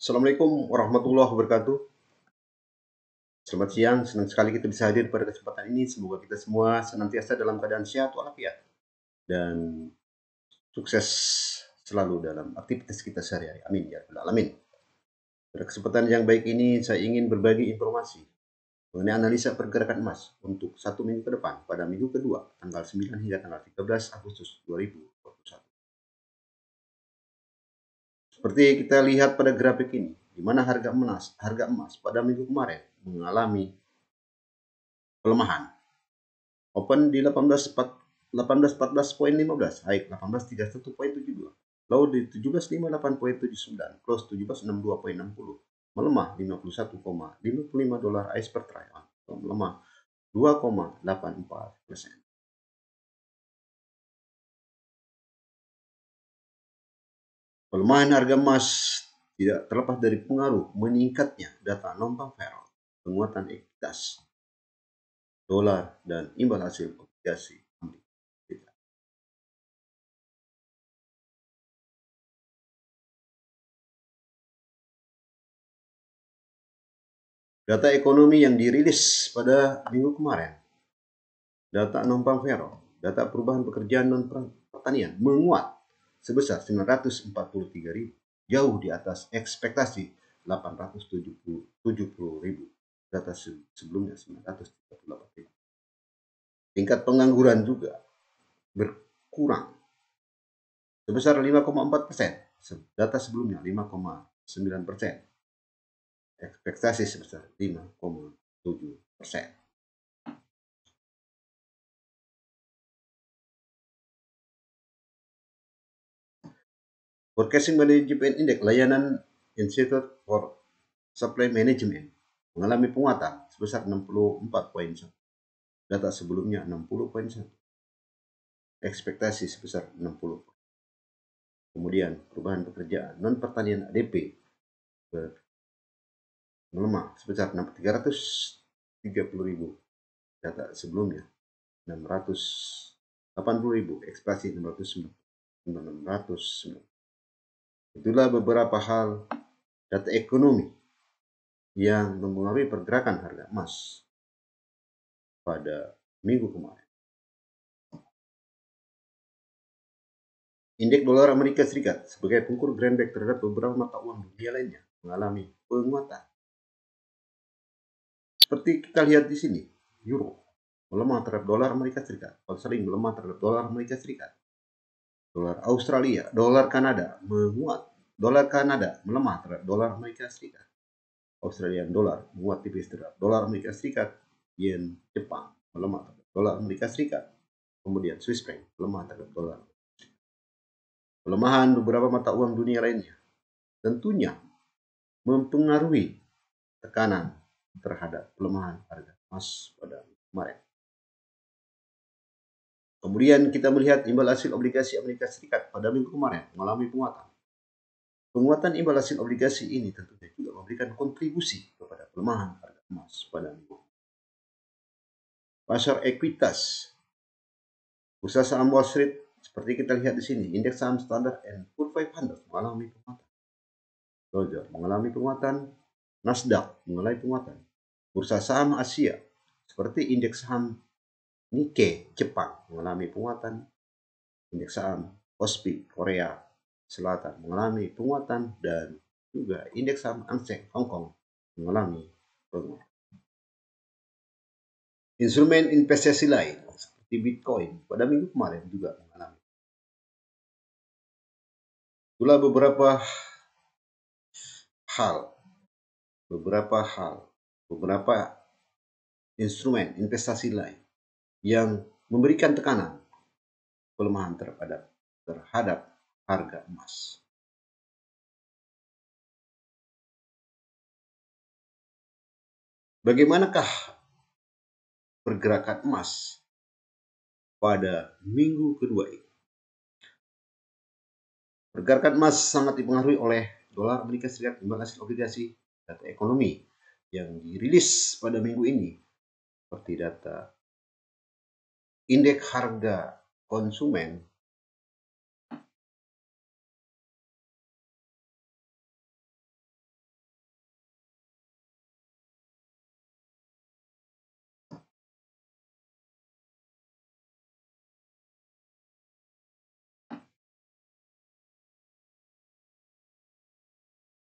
Assalamualaikum warahmatullahi wabarakatuh. Selamat siang, senang sekali kita bisa hadir pada kesempatan ini. Semoga kita semua senantiasa dalam keadaan sehat walafiat dan sukses selalu dalam aktivitas kita sehari-hari. Amin ya rabbal alamin. Pada kesempatan yang baik ini saya ingin berbagi informasi mengenai analisa pergerakan emas untuk 1 minggu ke depan pada minggu kedua tanggal 9 hingga tanggal 13 Agustus 2021. Seperti kita lihat pada grafik ini, di mana harga emas pada minggu kemarin mengalami pelemahan. Open di 1814.15, naik 1831.72. Lalu di 1758.79, close 1762.60. Melemah $51,55 AS per troy ounce, atau melemah 2,84%. Pelemahan harga emas tidak terlepas dari pengaruh meningkatnya data non-farm penguatan ekuitas dolar dan imbal hasil obligasi Amerika. Data ekonomi yang dirilis pada minggu kemarin, data non-farm payroll, data perubahan pekerjaan non-pertanian menguat sebesar 943.000, jauh di atas ekspektasi 870.000. Data sebelumnya 938.000. Tingkat pengangguran juga berkurang sebesar 5,4%. Data sebelumnya 5,9%. Ekspektasi sebesar 5,7%. Forecasting Management Index layanan Institute for Supply Management mengalami penguatan sebesar 64.1. Data sebelumnya 60.1. Ekspektasi sebesar 60. Kemudian perubahan pekerjaan non pertanian ADP melemah sebesar 330.000. Data sebelumnya 680.000, ekspektasi 600. Itulah beberapa hal data ekonomi yang mempengaruhi pergerakan harga emas pada minggu kemarin. Indeks dolar Amerika Serikat sebagai pengukur greenback terhadap beberapa mata uang dunia lainnya mengalami penguatan. Seperti kita lihat di sini, euro melemah terhadap dolar Amerika Serikat, pound sterling melemah terhadap dolar Amerika Serikat. Dolar Australia, dolar Kanada menguat. Dolar Kanada melemah terhadap dolar Amerika Serikat. Australian dollar menguat tipis terhadap dolar Amerika Serikat. Yen Jepang melemah terhadap dolar Amerika Serikat. Kemudian Swiss franc melemah terhadap dolar. Pelemahan beberapa mata uang dunia lainnya tentunya mempengaruhi tekanan terhadap pelemahan harga emas pada kemarin. Kemudian kita melihat imbal hasil obligasi Amerika Serikat pada minggu kemarin mengalami penguatan. Penguatan imbal hasil obligasi ini tentunya juga memberikan kontribusi kepada pelemahan harga emas pada minggu. Pasar ekuitas, bursa saham Wall Street seperti kita lihat di sini, indeks saham Standard & Poor's 500 mengalami penguatan. Dow Jones mengalami penguatan, Nasdaq mengalami penguatan. Bursa saham Asia seperti indeks saham Nikkei Jepang mengalami penguatan. Indeks saham Kospi Korea Selatan mengalami penguatan, dan juga indeks saham Hang Seng Hong Kong mengalami penguatan. Instrumen investasi lain seperti Bitcoin pada minggu kemarin juga mengalami. Itulah beberapa instrumen investasi lain yang memberikan tekanan pelemahan terhadap harga emas. Bagaimanakah pergerakan emas pada minggu kedua ini? Pergerakan emas sangat dipengaruhi oleh dolar Amerika Serikat, imbal hasil obligasi, data ekonomi yang dirilis pada minggu ini, seperti data indeks harga konsumen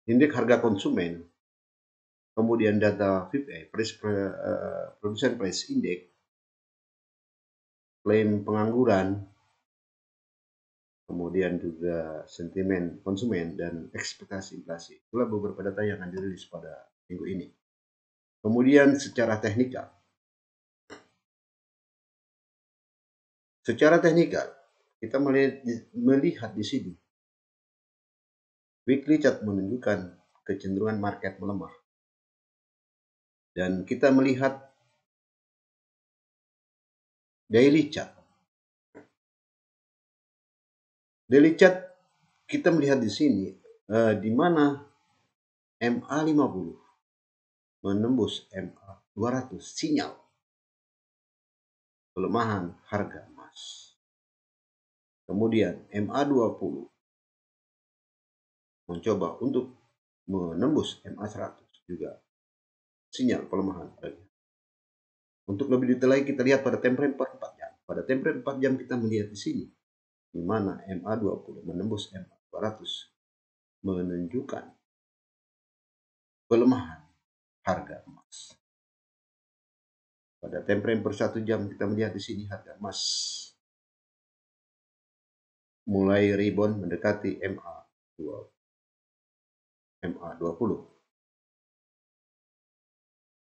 indeks harga konsumen, kemudian data PPI, Producer Price Index, klaim pengangguran, kemudian juga sentimen konsumen dan ekspektasi inflasi. Itulah beberapa data yang akan dirilis pada minggu ini. Kemudian secara teknikal. Secara teknikal, kita melihat di sini. Weekly chart menunjukkan kecenderungan market melemah. Dan kita melihat daily chart. Daily chart kita melihat di sini di mana MA50 menembus MA200, sinyal pelemahan harga emas. Kemudian MA20 mencoba untuk menembus MA100, juga sinyal pelemahan harga. Untuk lebih detail lagi kita lihat pada time frame 4 jam. Pada time frame 4 jam kita melihat di sini di mana MA20 menembus MA200 menunjukkan pelemahan harga emas. Pada time frame per 1 jam kita melihat di sini harga emas mulai rebound mendekati MA20.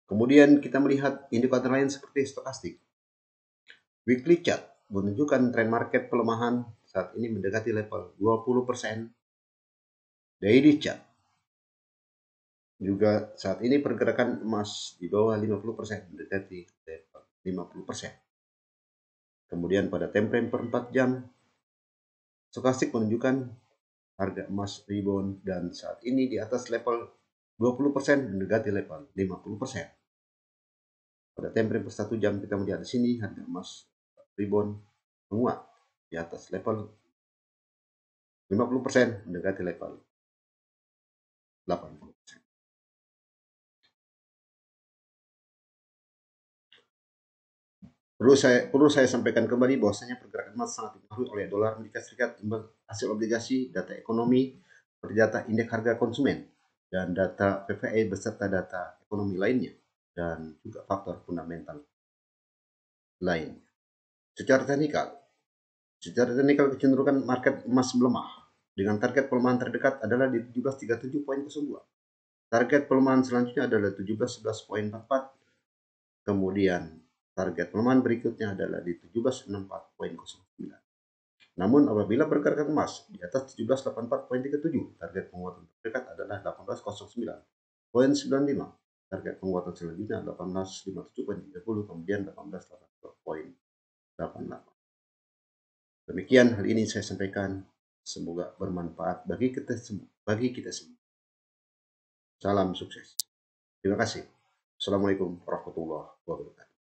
Kemudian kita melihat indikator lain seperti stokastik. Weekly chart menunjukkan tren market pelemahan saat ini mendekati level 20%. Daily chart juga saat ini pergerakan emas di bawah 50% mendekati level 50%. Kemudian pada time frame per 4 jam, stokastik menunjukkan harga emas rebound dan saat ini di atas level 20% mendekati level 50%. Pada time frame per 1 jam kita melihat di sini harga emas rebound menguat di atas level 50% mendekati level 80%. Perlu saya sampaikan kembali bahwasanya pergerakan emas sangat dipengaruhi oleh dolar Amerika Serikat, imbal hasil obligasi, data ekonomi, data indeks harga konsumen, dan data PPI beserta data ekonomi lainnya, dan juga faktor fundamental lain. Secara teknikal kecenderungan market emas melemah dengan target pelemahan terdekat adalah di 1737.02. Target pelemahan selanjutnya adalah 1711.44. Kemudian target pelemahan berikutnya adalah di 1764.09. Namun apabila pergerakan emas di atas 1784.37, target penguatan terdekat adalah 1809.95. Target penguatan selanjutnya 1857.30, kemudian 1882.88. Demikian hal ini saya sampaikan, semoga bermanfaat bagi kita semua. Salam sukses. Terima kasih. Assalamualaikum warahmatullahi wabarakatuh.